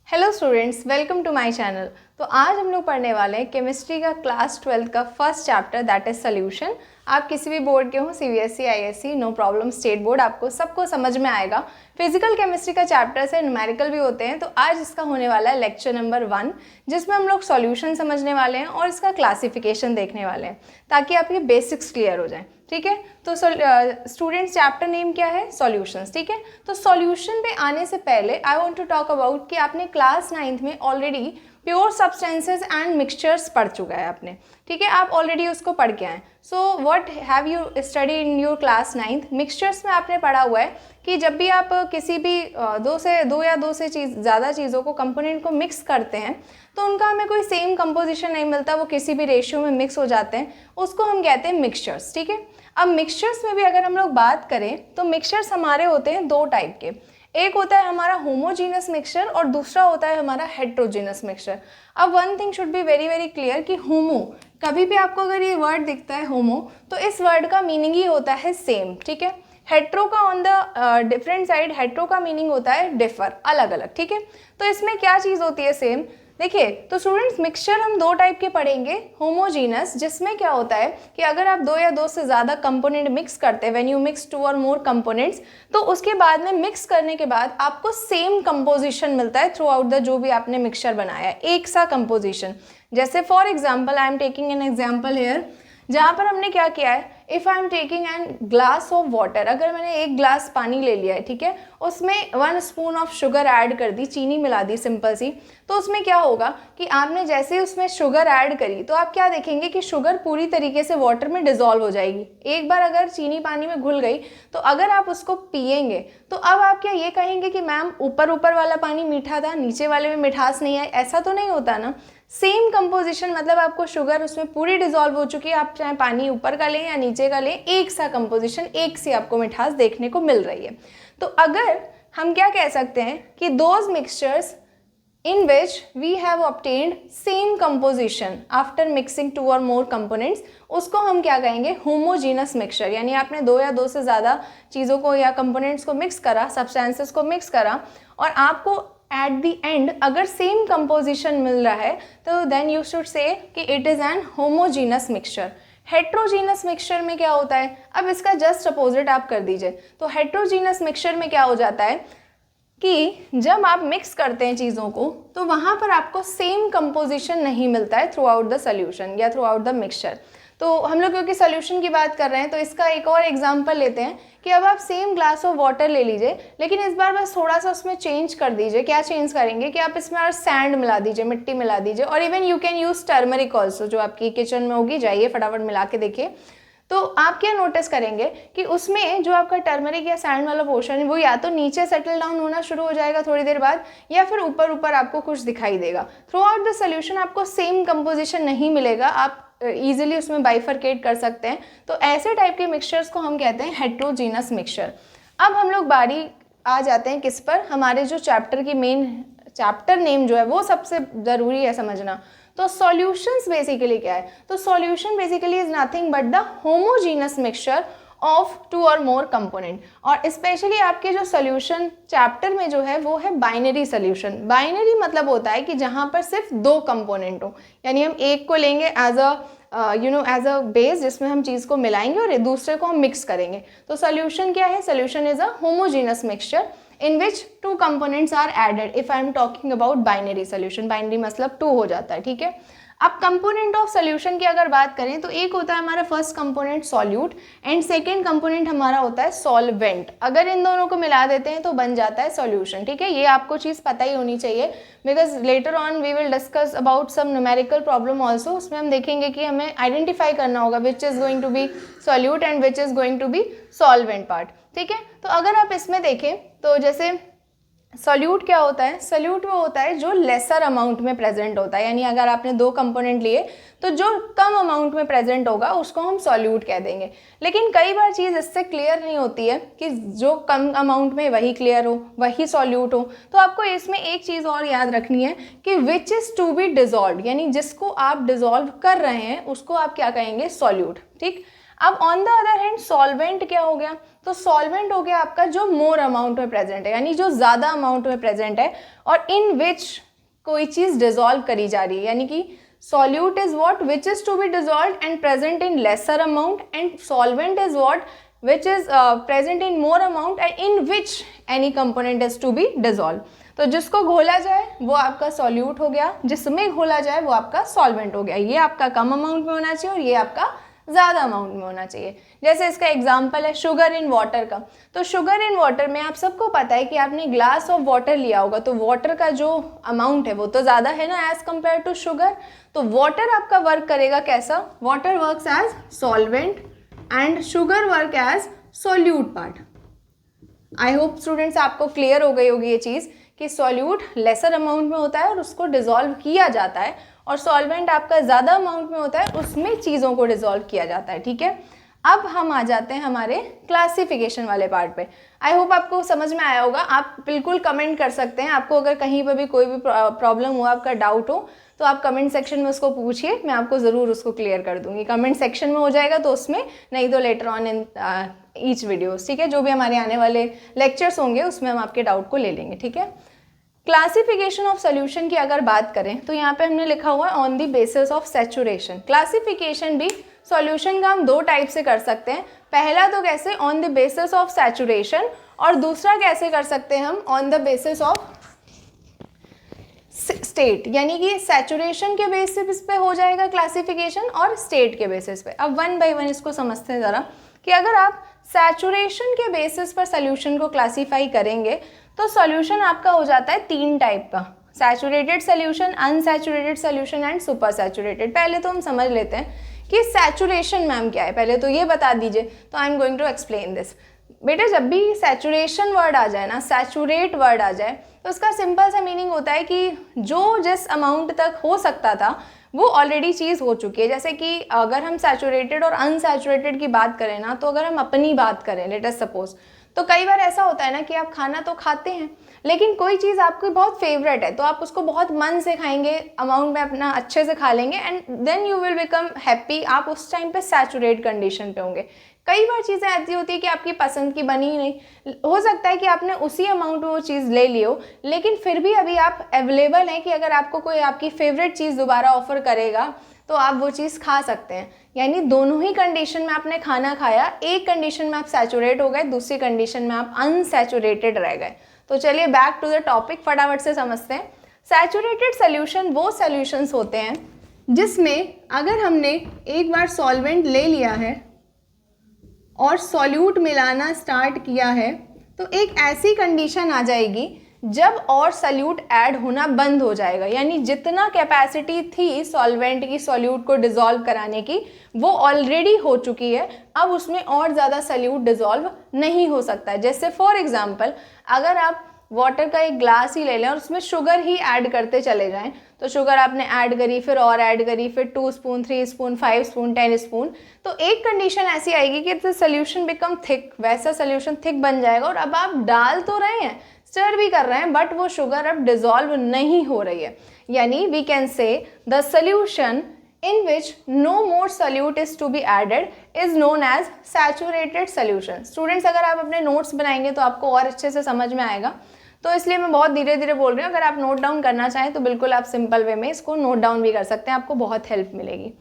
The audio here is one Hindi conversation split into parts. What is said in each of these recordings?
Hello students, welcome to my channel. तो आज हम लोग पढ़ने वाले हैं केमिस्ट्री का क्लास 12 का first chapter, that is solution. आप किसी भी बोर्ड के हो, CBSE, ISC, no problem, state board, आपको सबको समझ में आएगा। फिजिकल केमिस्ट्री का चैप्टर से न्यूमेरिकल भी होते हैं। तो आज इसका होने वाला है लेक्चर नंबर 1, जिसमें हम लोग सॉल्यूशन समझने वाले हैं और इसका क्लासिफिकेशन देखने वाले हैं, ताकि आपके बेसिक्स क्लियर हो जाएं। ठीक है, तो स्टूडेंट्स चैप्टर नेम क्या है? सॉल्यूशंस। ठीक है, तो सॉल्यूशन पे आने से पहले I want to talk about कि आपने क्लास 9th में already pure substances and mixtures पढ़ चुका है आपने। ठीक है, आप ऑलरेडी उसको पढ़ के आए। So what have you study in your class 9th? Mixtures में आपने पढ़ा हुआ है कि जब भी आप किसी भी दो या दो से ज़्यादा चीज़ों को, कंपोनेंट को मिक्स करते हैं, तो उनका हमें कोई सेम कंपोजिशन नहीं मिलता, वो किसी भी रेशियो में मिक्स हो जाते हैं, उसको हम कहते हैं मिक्सचर्स। ठीक है, अब मिक्सचर्स में भी अगर हम लोग बात करें तो मिक्सचर्स हमारे होते हैं दो टाइप के। एक होता है हमारा होमोजीनस मिक्सचर और दूसरा होता है हमारा हेट्रोजीनस मिक्सचर। अब one thing should be very very clear कि होमो, कभी भी आपको अगर ये वर्ड दिखता है होमो, तो इस वर्ड का मीनिंग ही होता है सेम। ठीक है, हेट्रो का on the different side, hetero का मीनिंग होता है डिफर, अलग अलग। ठीक है, तो इसमें क्या चीज़ होती है? सेम। देखिए, तो स्टूडेंट्स मिक्सचर हम दो टाइप के पढ़ेंगे। होमोजीनस, जिसमें क्या होता है कि अगर आप दो या दो से ज़्यादा कंपोनेंट मिक्स करते हैं, व्हेन यू मिक्स 2 और मोर कंपोनेंट्स, तो उसके बाद में मिक्स करने के बाद आपको सेम कंपोजिशन मिलता है थ्रू आउट द जो भी आपने मिक्सचर बनाया है, एक सा कंपोजिशन। जैसे for example, I am taking an example hair, जहाँ पर हमने क्या किया है, if I am taking an glass of water, अगर मैंने एक ग्लास पानी ले लिया है, ठीक है, उसमें 1 स्पून ऑफ शुगर ऐड कर दी, चीनी मिला दी सिंपल सी, तो उसमें क्या होगा कि आपने जैसे ही उसमें शुगर ऐड करी, तो आप क्या देखेंगे कि शुगर पूरी तरीके से वाटर में डिजॉल्व हो जाएगी। एक बार अगर चीनी पानी में घुल गई, तो अगर आप उसको पिएंगे, तो अब आप क्या ये कहेंगे कि मैम ऊपर वाला पानी मीठा था, नीचे वाले में मिठास नहीं आई? ऐसा तो नहीं होता ना। सेम कंपोजिशन, मतलब आपको शुगर उसमें पूरी डिजॉल्व हो चुकी है, आप चाहे पानी ऊपर का लें या नीचे का लें, एक सा कंपोजिशन, एक सी आपको मिठास देखने को मिल रही है। तो अगर हम क्या कह सकते हैं कि those mixtures in which we have obtained same composition after mixing 2 or more components, उसको हम क्या कहेंगे? Homogeneous mixture. यानी आपने दो या दो से ज़्यादा चीज़ों को या कंपोनेंट्स को मिक्स करा, सब्सटेंसेस को मिक्स करा, और आपको एट द एंड अगर सेम कंपोजिशन मिल रहा है, तो देन यू शुड से कि it is an homogeneous mixture. Heterogeneous mixture में क्या होता है? अब इसका जस्ट अपोजिट आप कर दीजिए। तो हेट्रोजीनस मिक्सचर में क्या हो जाता है कि जब आप मिक्स करते हैं चीज़ों को, तो वहाँ पर आपको सेम कंपोजिशन नहीं मिलता है थ्रू आउट द सोल्यूशन या थ्रू आउट द मिक्सचर। तो हम लोग क्योंकि सोल्यूशन की बात कर रहे हैं, तो इसका एक और एग्जांपल लेते हैं कि अब आप सेम ग्लास ऑफ वाटर ले लीजिए, लेकिन इस बार बस थोड़ा सा उसमें चेंज कर दीजिए। क्या चेंज करेंगे कि आप इसमें और सैंड मिला दीजिए, मिट्टी मिला दीजिए, और even you can use turmeric also, जो आपकी किचन में होगी, जाइए फटाफट मिला के देखिए। तो आप क्या नोटिस करेंगे कि उसमें जो आपका टर्मरिक या सैंड वाला पोर्शन है, वो या तो नीचे सेटल डाउन होना शुरू हो जाएगा थोड़ी देर बाद, या फिर ऊपर ऊपर आपको कुछ दिखाई देगा। थ्रू आउट द सोल्यूशन आपको सेम कंपोजिशन नहीं मिलेगा, आप इजीली उसमें बाइफरकेट कर सकते हैं। तो ऐसे टाइप के मिक्सचर्स को हम कहते हैं हेट्रोजीनस मिक्सचर। अब हम लोग बारी आ जाते हैं किस पर? हमारे जो चैप्टर की मेन चैप्टर नेम जो है, वो सबसे ज़रूरी है समझना। तो सॉल्यूशंस बेसिकली क्या है? तो solution basically is nothing but the homogeneous mixture of 2 और मोर कंपोनेंट। और स्पेशली आपके जो सॉल्यूशन चैप्टर में जो है, वो है बाइनरी सॉल्यूशन। बाइनरी मतलब होता है कि जहाँ पर सिर्फ दो कंपोनेंट हो, यानी हम एक को लेंगे as a as a base, जिसमें हम चीज़ को मिलाएंगे, और दूसरे को हम मिक्स करेंगे। तो सॉल्यूशन क्या है? Solution is a homogeneous mixture in which 2 components are added if I am talking about binary solution। binary मतलब 2 हो जाता है। ठीक है, अब कंपोनेंट ऑफ सोल्यूशन की अगर बात करें, तो एक होता है हमारा first component solute, and second component हमारा होता है सॉल्वेंट। अगर इन दोनों को मिला देते हैं तो बन जाता है सॉल्यूशन। ठीक है, ये आपको चीज़ पता ही होनी चाहिए, because later on we will discuss about some numerical problem also. उसमें हम देखेंगे कि हमें आइडेंटिफाई करना होगा which is going to be solute and which is going to be solvent part. ठीक है, तो अगर आप इसमें देखें, तो जैसे सॉल्यूट क्या होता है? सॉल्यूट वो होता है जो लेसर अमाउंट में प्रेजेंट होता है, यानी अगर आपने दो कंपोनेंट लिए, तो जो कम अमाउंट में प्रेजेंट होगा उसको हम सॉल्यूट कह देंगे। लेकिन कई बार चीज़ इससे क्लियर नहीं होती है कि जो कम अमाउंट में वही क्लियर हो, वही सॉल्यूट हो। तो आपको इसमें एक चीज़ और याद रखनी है कि which is to be dissolve, यानी जिसको आप डिजॉल्व कर रहे हैं उसको आप क्या कहेंगे? सॉल्यूट। ठीक, अब on the other hand solvent क्या हो गया, तो सॉल्वेंट हो गया आपका जो मोर अमाउंट में प्रेजेंट है, यानी जो ज़्यादा अमाउंट में प्रेजेंट है और इन विच कोई चीज़ डिजॉल्व करी जा रही है, यानी कि solute is what which is to be dissolved and present in lesser amount, and solvent is what which is present in more amount and in which any component is to be dissolved. तो जिसको घोला जाए वो आपका सॉल्यूट हो गया, जिसमें घोला जाए वो आपका सॉल्वेंट हो गया। ये आपका कम अमाउंट में होना चाहिए और ये आपका ज़्यादा अमाउंट में होना चाहिए। जैसे इसका एग्जांपल है शुगर इन वाटर का, तो शुगर इन वाटर में आप सबको पता है कि आपने ग्लास ऑफ वाटर लिया होगा, तो वाटर का जो अमाउंट है वो तो ज़्यादा है ना एज कम्पेयर टू शुगर। तो वाटर आपका वर्क करेगा कैसा, water works as solvent and sugar work as solute part. I hope students आपको क्लियर हो गई होगी ये चीज़ कि सॉल्यूट लेसर अमाउंट में होता है और उसको डिजॉल्व किया जाता है, और सॉल्वेंट आपका ज़्यादा अमाउंट में होता है, उसमें चीज़ों को डिजॉल्व किया जाता है। ठीक है, अब हम आ जाते हैं हमारे क्लासिफिकेशन वाले पार्ट पे। आई होप आपको समझ में आया होगा। आप बिल्कुल कमेंट कर सकते हैं, आपको अगर कहीं पर भी कोई भी प्रॉब्लम हो, आपका डाउट हो, तो आप कमेंट सेक्शन में उसको पूछिए, मैं आपको ज़रूर उसको क्लियर कर दूंगी। कमेंट सेक्शन में हो जाएगा तो उसमें, नहीं तो later on in each videos. ठीक है, जो भी हमारे आने वाले लेक्चर्स होंगे उसमें हम आपके डाउट को ले लेंगे। ठीक है, क्लासिफिकेशन ऑफ सोल्यूशन की अगर बात करें तो यहाँ पे हमने लिखा हुआ है on the basis of saturation. Classification भी सॉल्यूशन का हम दो टाइप से कर सकते हैं। पहला तो कैसे, on the basis of saturation, और दूसरा कैसे कर सकते हैं हम, on the basis of state, यानी कि सैचुरेशन के बेसिस पे हो जाएगा क्लासिफिकेशन और स्टेट के बेसिस पे। अब वन बाय वन इसको समझते हैं ज़रा कि अगर आप सैचुरेशन के बेसिस पर सोल्यूशन को क्लासीफाई करेंगे तो सॉल्यूशन आपका हो जाता है तीन टाइप का, saturated solution, unsaturated solution and super saturated. पहले तो हम समझ लेते हैं कि सैचुरेशन मैम क्या है, पहले तो ये बता दीजिए। तो I am going to explain this. बेटा जब भी सैचुरेशन वर्ड आ जाए ना, सैचुरेट वर्ड आ जाए, तो उसका सिंपल सा मीनिंग होता है कि जो जिस अमाउंट तक हो सकता था वो ऑलरेडी चीज़ हो चुकी है। जैसे कि अगर हम सैचुरेटेड और अनसैचुरेटेड की बात करें ना, तो अगर हम अपनी बात करें, लेट अस सपोज, तो कई बार ऐसा होता है ना कि आप खाना तो खाते हैं, लेकिन कोई चीज़ आपकी बहुत फेवरेट है तो आप उसको बहुत मन से खाएंगे, अमाउंट में अपना अच्छे से खा लेंगे, and then you will become happy. आप उस टाइम पे सैचुरेट कंडीशन पे होंगे। कई बार चीज़ें ऐसी होती है कि आपकी पसंद की बनी ही नहीं, हो सकता है कि आपने उसी अमाउंट में वो चीज़ ले ली हो, लेकिन फिर भी अभी आप अवेलेबल हैं कि अगर आपको कोई आपकी फेवरेट चीज़ दोबारा ऑफर करेगा तो आप वो चीज़ खा सकते हैं। यानी दोनों ही कंडीशन में आपने खाना खाया, एक कंडीशन में आप सैचुरेट हो गए, दूसरी कंडीशन में आप अनसैचुरेटेड रह गए। तो चलिए बैक टू द टॉपिक, फटाफट से समझते हैं। सैचुरेटेड सोल्यूशन वो सोल्यूशंस होते हैं जिसमें अगर हमने एक बार सॉल्वेंट ले लिया है और सॉल्यूट मिलाना स्टार्ट किया है तो एक ऐसी कंडीशन आ जाएगी जब और सॉल्यूट ऐड होना बंद हो जाएगा, यानी जितना कैपेसिटी थी सॉल्वेंट की सॉल्यूट को डिसॉल्व कराने की वो ऑलरेडी हो चुकी है, अब उसमें और ज़्यादा सॉल्यूट डिसॉल्व नहीं हो सकता है। जैसे फॉर एग्जांपल अगर आप वाटर का एक ग्लास ही ले लें और उसमें शुगर ही ऐड करते चले जाएं, तो शुगर आपने ऐड करी, फिर और ऐड करी, फिर 2 स्पून, 3 स्पून, 5 स्पून, 10 स्पून, तो एक कंडीशन ऐसी आएगी कि द सोल्यूशन बिकम थिक, वैसा सोल्यूशन थिक बन जाएगा और अब आप डाल तो रहे हैं, स्टर भी कर रहे हैं, बट वो शुगर अब डिसॉल्व नहीं हो रही है। यानी we can say the solution in which no more solute is to be added is known as saturated solution. Students अगर आप अपने नोट्स बनाएंगे तो आपको और अच्छे से समझ में आएगा, तो इसलिए मैं बहुत धीरे धीरे बोल रही हूँ। अगर आप नोट डाउन करना चाहें तो बिल्कुल आप सिंपल वे में इसको नोट डाउन भी कर सकते हैं, आपको बहुत हेल्प मिलेगी।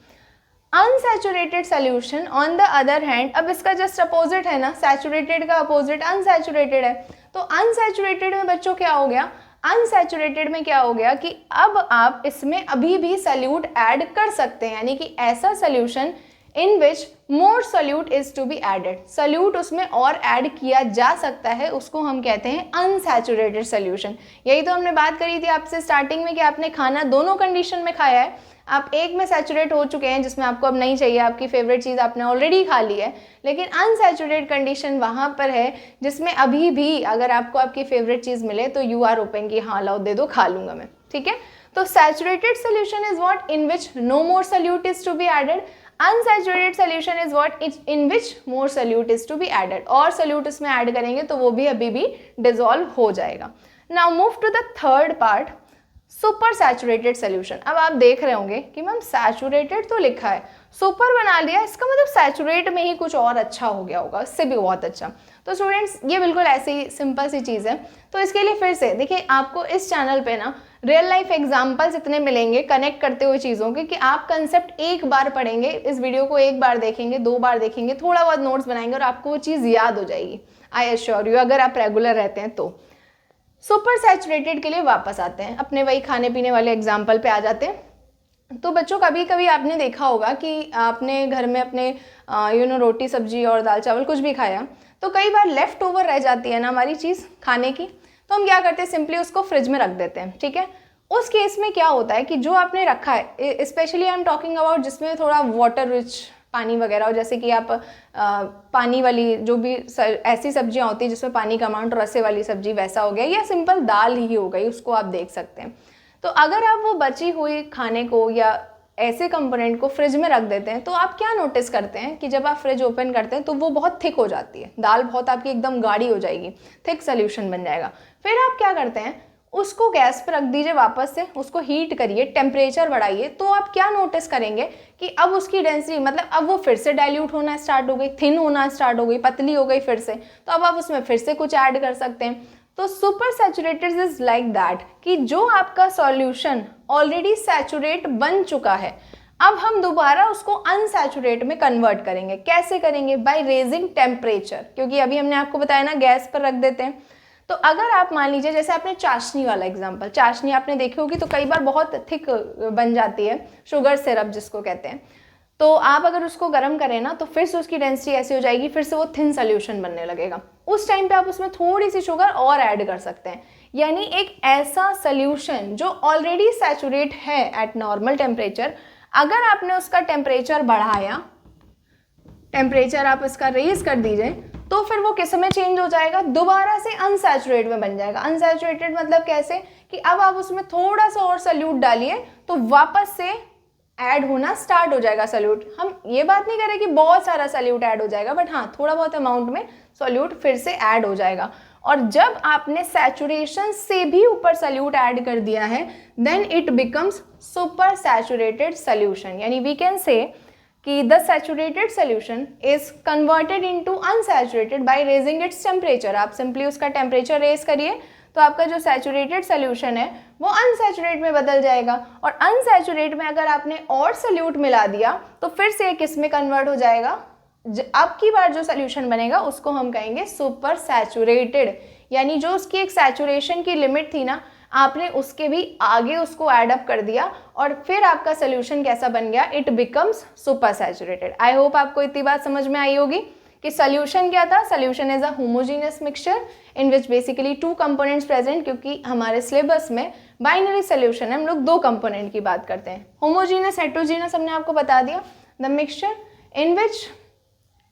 Unsaturated solution on the other hand, अब इसका जस्ट अपोजिट है ना, सैचुरेटेड का अपोजिट अनसैचुरेटेड है, तो अनसैचुरेटेड में बच्चों क्या हो गया, अनसैचुरेटेड में क्या हो गया कि अब आप इसमें अभी भी सॉल्यूट ऐड कर सकते हैं, यानी कि ऐसा solution in which more solute is to be added, solute उसमें और ऐड किया जा सकता है, उसको हम कहते हैं अनसैचुरेटेड सॉल्यूशन। यही तो हमने बात करी थी आपसे स्टार्टिंग में कि आपने खाना दोनों कंडीशन में खाया है, आप एक में सैचुरेट हो चुके हैं जिसमें आपको अब नहीं चाहिए, आपकी फेवरेट चीज़ आपने ऑलरेडी खा ली है, लेकिन अनसैचुरेटेड कंडीशन वहाँ पर है जिसमें अभी भी अगर आपको आपकी फेवरेट चीज़ मिले तो यू आर ओपन कि हाँ लाओ दे दो, खा लूँगा मैं, ठीक है। तो saturated solution is what in which no more solute is to be added, unsaturated solution is what in which more solute is to be added, और सोल्यूट इसमें ऐड करेंगे तो वो भी अभी भी डिसॉल्व हो जाएगा। Now move to the third part, super saturated solution. अब आप देख रहे होंगे कि मैम सैचुरेटेड तो लिखा है, सुपर बना लिया, इसका मतलब सैचुरेट में ही कुछ और अच्छा हो गया होगा, इससे भी बहुत अच्छा। तो स्टूडेंट्स ये बिल्कुल ऐसे ही सिंपल सी चीज़ है। तो इसके लिए फिर से देखिए, आपको इस चैनल पे ना रियल लाइफ एग्जाम्पल्स इतने मिलेंगे कनेक्ट करते हुए चीज़ों के कि आप कंसेप्ट एक बार पढ़ेंगे, इस वीडियो को एक बार देखेंगे, 2 बार देखेंगे, थोड़ा बहुत नोट्स बनाएंगे और आपको वो चीज़ याद हो जाएगी। आई एश्योर यू, अगर आप रेगुलर रहते हैं तो। सुपर सैचुरेटेड के लिए वापस आते हैं, अपने वही खाने पीने वाले एग्जाम्पल पे आ जाते हैं। तो बच्चों कभी कभी आपने देखा होगा कि आपने घर में अपने रोटी सब्जी और दाल चावल कुछ भी खाया, तो कई बार लेफ्ट ओवर रह जाती है ना हमारी चीज़ खाने की, तो हम क्या करते हैं, सिंपली उसको फ्रिज में रख देते हैं। ठीक है, उस केस में क्या होता है कि जो आपने रखा है, specially I am talking about जिसमें थोड़ा वाटर रिच पानी वगैरह हो, जैसे कि आप पानी वाली जो भी ऐसी सब्जियां होती है जिसमें पानी का अमाउंट, रसे वाली सब्जी वैसा हो गया, या सिंपल दाल ही हो गई, उसको आप देख सकते हैं। तो अगर आप वो बची हुई खाने को या ऐसे कंपोनेंट को फ्रिज में रख देते हैं, तो आप क्या नोटिस करते हैं कि जब आप फ्रिज ओपन करते हैं तो वो बहुत थिक हो जाती है, दाल बहुत आपकी एकदम गाढ़ी हो जाएगी, थिक सोल्यूशन बन जाएगा। फिर आप क्या करते हैं, उसको गैस पर रख दीजिए, वापस से उसको हीट करिए, टेम्परेचर बढ़ाइए, तो आप क्या नोटिस करेंगे कि अब उसकी डेंसिटी, मतलब अब वो फिर से डाइल्यूट होना स्टार्ट हो गई, थिन होना स्टार्ट हो गई, पतली हो गई फिर से, तो अब आप उसमें फिर से कुछ ऐड कर सकते हैं। तो super saturated is like that कि जो आपका सॉल्यूशन ऑलरेडी सैचुरेट बन चुका है, अब हम दोबारा उसको अनसैचुरेट में कन्वर्ट करेंगे। कैसे करेंगे? बाय रेजिंग टेम्परेचर, क्योंकि अभी हमने आपको बताया ना गैस पर रख देते हैं। तो अगर आप मान लीजिए, जैसे आपने चाशनी वाला एग्जांपल, चाशनी आपने देखी होगी तो कई बार बहुत थिक बन जाती है, शुगर सिरप जिसको कहते हैं, तो आप अगर उसको गर्म करें ना तो फिर से उसकी डेंसिटी ऐसी हो जाएगी, फिर से वो थिन सोल्यूशन बनने लगेगा। उस टाइम पे आप उसमें थोड़ी सी शुगर और ऐड कर सकते हैं, यानी एक ऐसा सोल्यूशन जो ऑलरेडी सैचुरेट है एट नॉर्मल टेम्परेचर, अगर आपने उसका टेम्परेचर बढ़ाया, टेम्परेचर आप इसका रेज कर दीजिए, तो फिर वो किस में चेंज हो जाएगा, दोबारा से अनसैचुरेट में बन जाएगा। अनसैचुरेटेड मतलब कैसे कि अब आप उसमें थोड़ा सा और सल्यूट डालिए तो वापस से ऐड होना स्टार्ट हो जाएगा सल्यूट। हम ये बात नहीं करें कि बहुत सारा सल्यूट ऐड हो जाएगा, बट हाँ थोड़ा बहुत अमाउंट में सल्यूट फिर से ऐड हो जाएगा। और जब आपने सैचुरेशन से भी ऊपर सल्यूट ऐड कर दिया है, then it becomes super saturated solution. यानी वी कैन से कि the saturated solution is converted into unsaturated by raising its temperature. आप सिंपली उसका टेम्परेचर रेज करिए तो आपका जो सैचुरेटेड सोल्यूशन है वो अनसैचुरेट में बदल जाएगा, और अनसैचुरेट में अगर आपने और सल्यूट मिला दिया तो फिर से किस में कन्वर्ट हो जाएगा, अब की बार जो सोल्यूशन बनेगा उसको हम कहेंगे सुपर सैचुरेटेड। यानी जो उसकी एक सैचुरेशन की लिमिट थी ना, आपने उसके भी आगे उसको ऐड अप कर दिया और फिर आपका सोल्यूशन कैसा बन गया, it becomes super saturated. I hope आपको इतनी बात समझ में आई होगी कि सोल्यूशन क्या था। Solution is a homogeneous mixture in which basically 2 components present, क्योंकि हमारे सिलेबस में बाइनरी सोल्यूशन है, हम लोग 2 कंपोनेंट की बात करते हैं। होमोजीनियस, हेट्रोजीनियस हमने आपको बता दिया, the mixture in which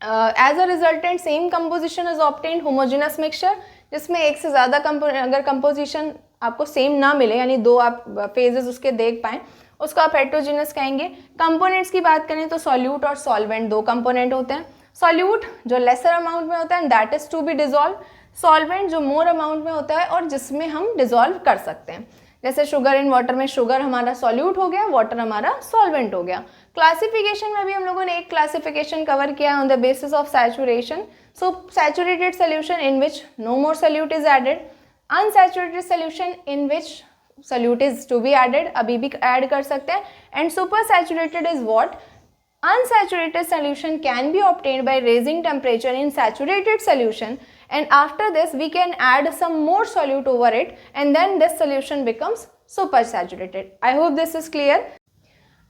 as a resultant same composition is obtained, homogeneous mixture जिसमें एक से ज़्यादा अगर कंपोजिशन आपको सेम ना मिले, यानी 2 आप फेजेस उसके देख पाएँ, उसको आप हेट्रोजीनियस कहेंगे। कंपोनेंट्स की बात करें तो सॉल्यूट और सॉल्वेंट 2 कंपोनेंट होते हैं। सॉल्यूट जो लेसर अमाउंट में होता है that is to be dissolve, solvent जो मोर अमाउंट में होता है और जिसमें हम डिजॉल्व कर सकते हैं। जैसे शुगर इन वाटर में शुगर हमारा सॉल्यूट हो गया, वाटर हमारा सॉल्वेंट हो गया। क्लासिफिकेशन में भी हम लोगों ने एक क्लासिफिकेशन कवर किया on the basis of saturation. So saturated solution in which no more solute is added, unsaturated solution in which solute is to be added, अभी भी ऐड कर सकते हैं, and super saturated is what, unsaturated solution can be obtained by raising temperature in saturated solution, and after this we can add some more solute over it and then this solution becomes super saturated. I hope this is clear.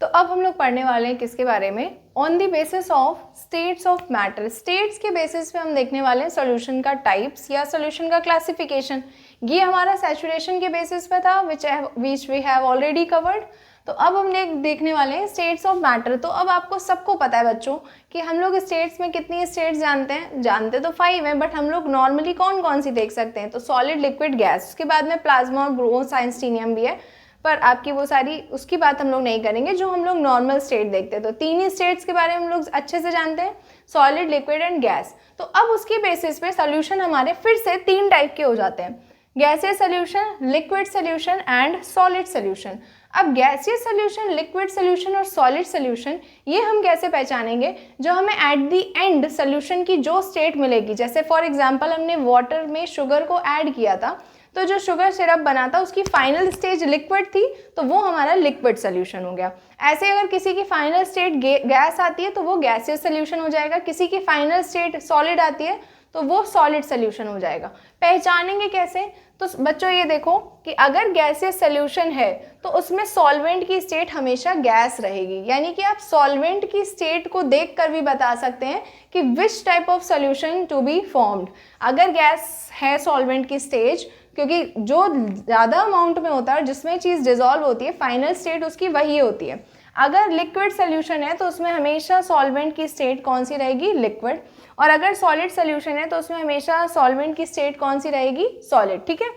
तो अब हम लोग पढ़ने वाले हैं किसके बारे में, on the basis of states of matter. States के बेसिस पे हम देखने वाले हैं सॉल्यूशन का टाइप्स या सॉल्यूशन का क्लासिफिकेशन। ये हमारा सैचुरेशन के बेसिस पे था which we have already covered. तो अब हम देखने वाले हैं स्टेट्स ऑफ मैटर। तो अब आपको सबको पता है बच्चों कि हम लोग स्टेट्स में कितनी स्टेट्स जानते तो 5 हैं, बट हम लोग नॉर्मली कौन कौन सी देख सकते हैं, तो सॉलिड, लिक्विड, गैस, उसके बाद में प्लाज्मा और ब्रोमोस आइंस्टीनियम भी है, पर आपकी वो सारी उसकी बात हम लोग नहीं करेंगे। जो हम लोग नॉर्मल स्टेट देखते हैं तो 3 ही स्टेट्स के बारे में हम लोग अच्छे से जानते हैं, सॉलिड, लिक्विड एंड गैस। तो अब उसके बेसिस पे सोल्यूशन हमारे फिर से 3 टाइप के हो जाते हैं। Gaseous solution, liquid solution and solid solution. अब गैसियस सोल्यूशन, लिक्विड सोल्यूशन और सॉलिड सोल्यूशन ये हम कैसे पहचानेंगे? जो हमें एट द एंड सोल्यूशन की जो स्टेट मिलेगी, जैसे फॉर एग्जांपल हमने वाटर में शुगर को ऐड किया था, तो जो शुगर सिरप बना था उसकी फाइनल स्टेज लिक्विड थी, तो वो हमारा लिक्विड सोल्यूशन हो गया। ऐसे अगर किसी की फाइनल स्टेट गैस आती है तो वो गैसियस सोल्यूशन हो जाएगा, किसी की फाइनल स्टेट सॉलिड आती है तो वो सॉलिड सोल्यूशन हो जाएगा। पहचानेंगे कैसे? तो बच्चों ये देखो कि अगर गैसियस सोल्यूशन है तो उसमें सॉल्वेंट की स्टेट हमेशा गैस रहेगी, यानी कि आप सॉल्वेंट की स्टेट को देखकर भी बता सकते हैं कि which type of solution to be formed. अगर गैस है सॉल्वेंट की स्टेज, क्योंकि जो ज़्यादा अमाउंट में होता है जिसमें चीज़ डिजॉल्व होती है फाइनल स्टेट उसकी वही होती है। अगर लिक्विड सोल्यूशन है तो उसमें हमेशा सॉल्वेंट की स्टेट कौन सी रहेगी? लिक्विड। और अगर सॉलिड सोल्यूशन है तो उसमें हमेशा सॉल्वेंट की स्टेट कौन सी रहेगी? सॉलिड। ठीक है,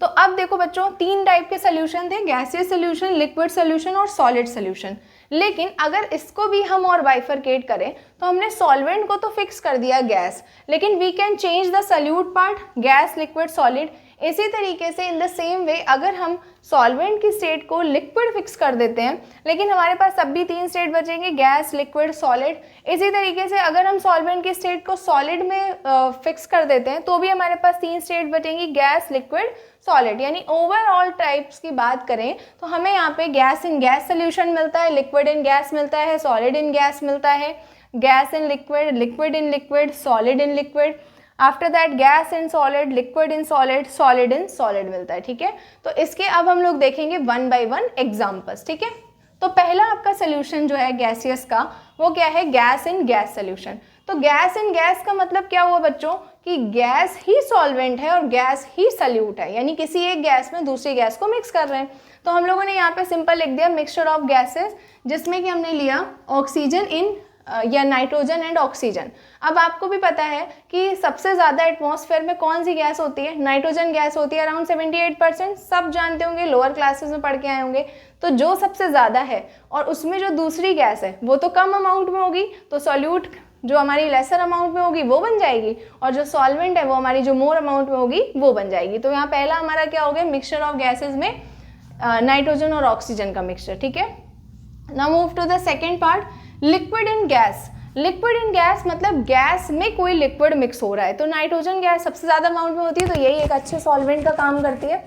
तो अब देखो बच्चों, 3 टाइप के सोल्यूशन थे, गैसियस सोल्यूशन, लिक्विड सोल्यूशन और सॉलिड सोल्यूशन। लेकिन अगर इसको भी हम और बाइफरकेट करें तो हमने सॉल्वेंट को तो फिक्स कर दिया गैस, लेकिन we can change the solute part, gas, liquid, solid. इसी तरीके से इन द सेम वे अगर हम सॉल्वेंट की स्टेट को लिक्विड फिक्स कर देते हैं, लेकिन हमारे पास तब भी 3 स्टेट बचेंगे, गैस, लिक्विड, सॉलिड। इसी तरीके से अगर हम सॉल्वेंट की स्टेट को सॉलिड में फिक्स कर देते हैं तो भी हमारे पास 3 स्टेट बचेंगी, गैस, लिक्विड, सॉलिड। यानी ओवरऑल टाइप्स की बात करें तो हमें यहाँ पे गैस इन गैस सोल्यूशन मिलता है, लिक्विड इन गैस मिलता है, सॉलिड इन गैस मिलता है, gas in liquid, liquid in liquid, solid in liquid. After that gas in solid, liquid in solid, solid in solid मिलता है। ठीक है, तो इसके अब हम लोग देखेंगे 1 बाय 1 एग्जाम्पल्स। ठीक है, तो पहला आपका सोल्यूशन जो है गैसियस का वो क्या है? Gas in gas solution. तो गैस इन गैस का मतलब क्या हुआ बच्चों? कि गैस ही सॉल्वेंट है और गैस ही सल्यूट है, यानी किसी एक गैस में दूसरी गैस को मिक्स कर रहे हैं। तो हम लोगों ने यहाँ पे सिंपल लिख दिया मिक्सचर ऑफ गैसेस, जिसमें कि हमने लिया ऑक्सीजन इन या नाइट्रोजन एंड ऑक्सीजन। अब आपको भी पता है कि सबसे ज़्यादा एटमॉस्फेयर में कौन सी गैस होती है? नाइट्रोजन गैस होती है, अराउंड 78%। सब जानते होंगे, लोअर क्लासेस में पढ़ के आए होंगे। तो जो सबसे ज़्यादा है और उसमें जो दूसरी गैस है वो तो कम अमाउंट में होगी, तो सॉल्यूट जो हमारी लेसर अमाउंट में होगी वो बन जाएगी, और जो सॉल्वेंट है वो हमारी जो मोर अमाउंट में होगी वो बन जाएगी। तो यहाँ पहला हमारा क्या हो गया? मिक्सचर ऑफ गैसेज में नाइट्रोजन और ऑक्सीजन का मिक्सचर। ठीक है, now move to the second part, liquid in gas. Liquid in gas मतलब गैस में कोई लिक्विड मिक्स हो रहा है। तो नाइट्रोजन गैस सबसे ज़्यादा अमाउंट में होती है, तो यही एक अच्छे सॉल्वेंट का काम करती है।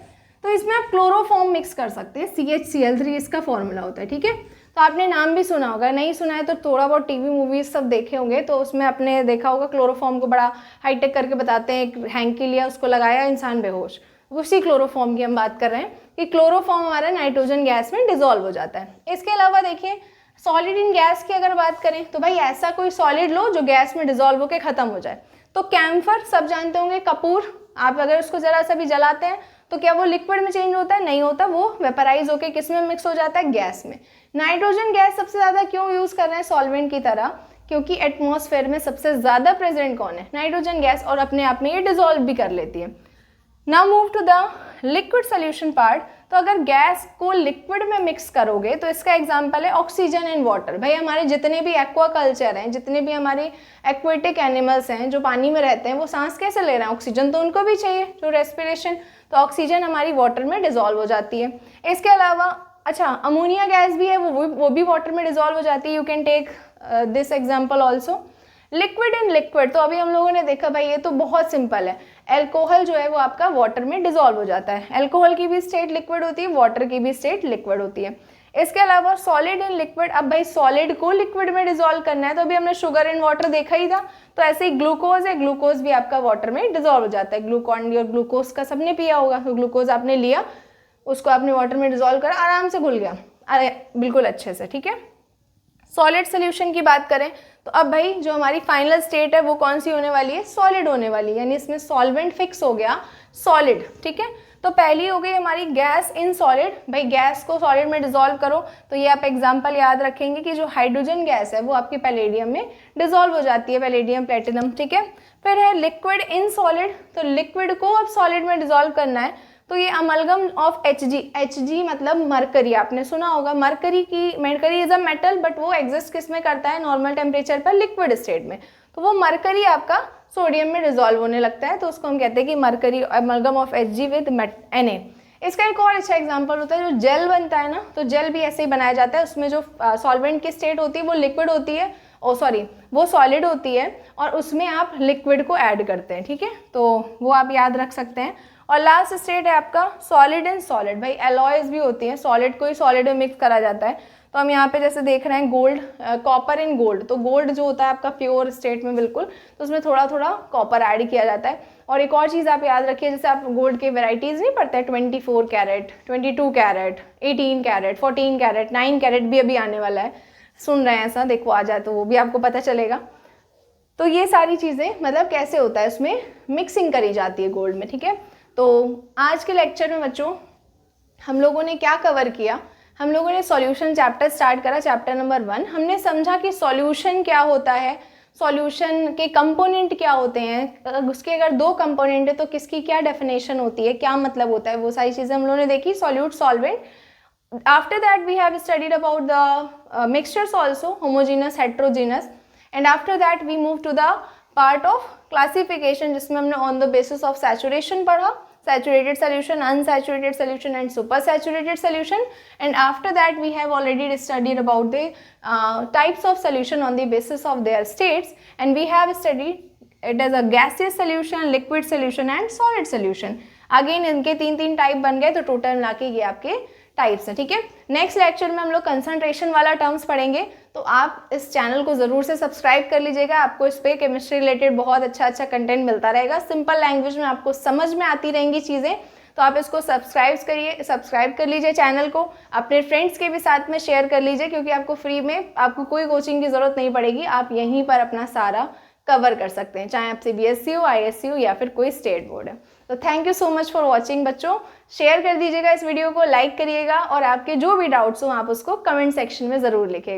तो इसमें आप क्लोरोफॉर्म मिक्स कर सकते हैं, CHCl3 इसका फॉर्मूला होता है। ठीक है, तो आपने नाम भी सुना होगा, नहीं सुना है तो थोड़ा बहुत टीवी मूवीज सब देखे होंगे, तो उसमें आपने देखा होगा क्लोरोफॉर्म को बड़ा हाईटेक करके बताते हैं, एक हैंकी लिया, उसको लगाया, इंसान बेहोश। उसी क्लोरोफॉर्म की हम बात कर रहे हैं कि क्लोरोफॉर्म हमारा नाइट्रोजन गैस में डिजोल्व हो जाता है। इसके अलावा देखिए सॉलिड इन गैस की अगर बात करें तो भाई ऐसा कोई सॉलिड लो जो गैस में डिजोल्व होकर खत्म हो जाए। तो कैम्फर सब जानते होंगे, कपूर, आप अगर उसको जरा सा भी जलाते हैं तो क्या वो लिक्विड में चेंज होता है? नहीं होता, वो वेपराइज होकर किस में मिक्स हो जाता है? गैस में। नाइट्रोजन गैस सबसे ज़्यादा क्यों यूज़ कर रहे हैं सॉल्वेंट की तरह? क्योंकि एटमॉस्फेयर में सबसे ज़्यादा प्रेजेंट कौन है? नाइट्रोजन गैस, और अपने आप में ये डिजोल्व भी कर लेती है। Now move to the liquid solution part. तो अगर गैस को लिक्विड में मिक्स करोगे तो इसका एग्जांपल है ऑक्सीजन एंड वाटर। भाई हमारे जितने भी एक्वा कल्चर हैं, जितने भी हमारे एक्वेटिक एनिमल्स हैं जो पानी में रहते हैं, वो सांस कैसे ले रहे हैं? ऑक्सीजन तो उनको भी चाहिए, जो रेस्पिरेशन। तो ऑक्सीजन हमारी वाटर में डिजोल्व हो जाती है। इसके अलावा अच्छा अमोनिया गैस भी है, वो भी वाटर में डिजोल्व हो जाती है। You can take this example also. Liquid in liquid, तो अभी हम लोगों ने देखा भाई ये तो बहुत सिंपल है, एल्कोहल जो है वो आपका वाटर में डिजोल्व हो जाता है। एल्कोहल की भी स्टेट लिक्विड होती है, वाटर की भी स्टेट लिक्विड होती है। इसके अलावा सॉलिड इन लिक्विड, अब भाई सॉलिड को लिक्विड में डिजोल्व करना है, तो अभी हमने शुगर इन वाटर देखा ही था। तो ऐसे ही ग्लूकोज है, ग्लूकोज भी आपका वाटर में डिजोल्व हो जाता है। ग्लूकॉन और ग्लूकोज का सबने पिया होगा, तो ग्लूकोज आपने लिया, उसको आपने वाटर में डिजोल्व करा, आराम से घुल गया, अरे बिल्कुल अच्छे से। ठीक है, सॉलिड सोल्यूशन की बात करें तो अब भाई जो हमारी फाइनल स्टेट है वो कौन सी होने वाली है? सॉलिड होने वाली है, यानी इसमें सॉल्वेंट फिक्स हो गया, सॉलिड। ठीक है, तो पहली हो गई हमारी गैस इन सॉलिड। भाई गैस को सॉलिड में डिजोल्व करो, तो ये आप एग्जांपल याद रखेंगे कि जो हाइड्रोजन गैस है वो आपकी पैलेडियम में डिजोल्व हो जाती है, पैलेडियम, प्लेटिनम। ठीक है, फिर है लिक्विड इन सॉलिड, तो लिक्विड को अब सॉलिड में डिजोल्व करना है, तो ये अमलगम ऑफ Hg मतलब मरकरी, आपने सुना होगा। Mercury is a metal, but वो एग्जिस्ट किस में करता है? नॉर्मल टेम्परेचर पर लिक्विड स्टेट में। तो वो मरकरी आपका सोडियम में डिजोल्व होने लगता है, तो उसको हम कहते हैं कि mercury amalgam of Hg with Na। इसका एक और अच्छा एग्जांपल होता है जो जेल बनता है ना, तो जेल भी ऐसे ही बनाया जाता है। उसमें जो सॉल्वेंट की स्टेट होती है वो लिक्विड होती है, वो सॉलिड होती है, और उसमें आप लिक्विड को ऐड करते हैं, ठीक है, तो वो आप याद रख सकते हैं। और लास्ट स्टेट है आपका सॉलिड एंड सॉलिड। भाई एलॉयज भी होती हैं, सॉलिड को ही सॉलिड में मिक्स करा जाता है। तो हम यहाँ पे जैसे देख रहे हैं गोल्ड, कॉपर इन गोल्ड, तो गोल्ड जो होता है आपका प्योर स्टेट में बिल्कुल, तो उसमें थोड़ा थोड़ा कॉपर ऐड किया जाता है। और एक और चीज़ आप याद रखिए, जैसे आप गोल्ड के वेराइटीज़ नहीं पढ़ते हैं, 24 carat, 22 carat, 18 carat, 14 carat, 9 carat भी अभी आने वाला है, सुन रहे हैं ऐसा, देखो आ जाए तो वो भी आपको पता चलेगा। तो ये सारी चीज़ें मतलब कैसे होता है, उसमें मिक्सिंग करी जाती है गोल्ड में, ठीक है। तो आज के लेक्चर में बच्चों हम लोगों ने क्या कवर किया, हम लोगों ने सॉल्यूशन चैप्टर स्टार्ट करा, चैप्टर नंबर 1। हमने समझा कि सॉल्यूशन क्या होता है, सॉल्यूशन के कंपोनेंट क्या होते हैं, उसके अगर 2 कंपोनेंट है तो किसकी क्या डेफिनेशन होती है, क्या मतलब होता है, वो सारी चीज़ें हम लोगों ने देखी, solute, solvent. After that we have studied about the mixtures also, homogeneous, heterogeneous, and after that we move to the part of classification जिसमें हमने on the basis of saturation पढ़ा, saturated solution, unsaturated solution and supersaturated solution, and after that we have already studied about the types of solution on the basis of their states, and we have studied it as a gaseous solution, liquid solution and solid solution। Again इनके 3 टाइप बन गए, तो टोटल मिला के ये आपके टाइप्स हैं, ठीक है। नेक्स्ट लेक्चर में हम लोग कंसंट्रेशन वाला टर्म्स पढ़ेंगे, तो आप इस चैनल को ज़रूर से सब्सक्राइब कर लीजिएगा। आपको इस पर केमिस्ट्री रिलेटेड बहुत अच्छा कंटेंट मिलता रहेगा, सिंपल लैंग्वेज में आपको समझ में आती रहेंगी चीज़ें। तो आप इसको सब्सक्राइब कर लीजिए चैनल को, अपने फ्रेंड्स के भी साथ में शेयर कर लीजिए, क्योंकि आपको फ्री में, आपको कोई कोचिंग की ज़रूरत नहीं पड़ेगी, आप यहीं पर अपना सारा कवर कर सकते हैं, चाहे आप CBSE हो, ISC हो या फिर कोई स्टेट बोर्ड है। तो thank you so much for watching बच्चों। शेयर कर दीजिएगा इस वीडियो को, लाइक करिएगा, और आपके जो भी डाउट्स हो आप उसको कमेंट सेक्शन में ज़रूर लिखिएगा।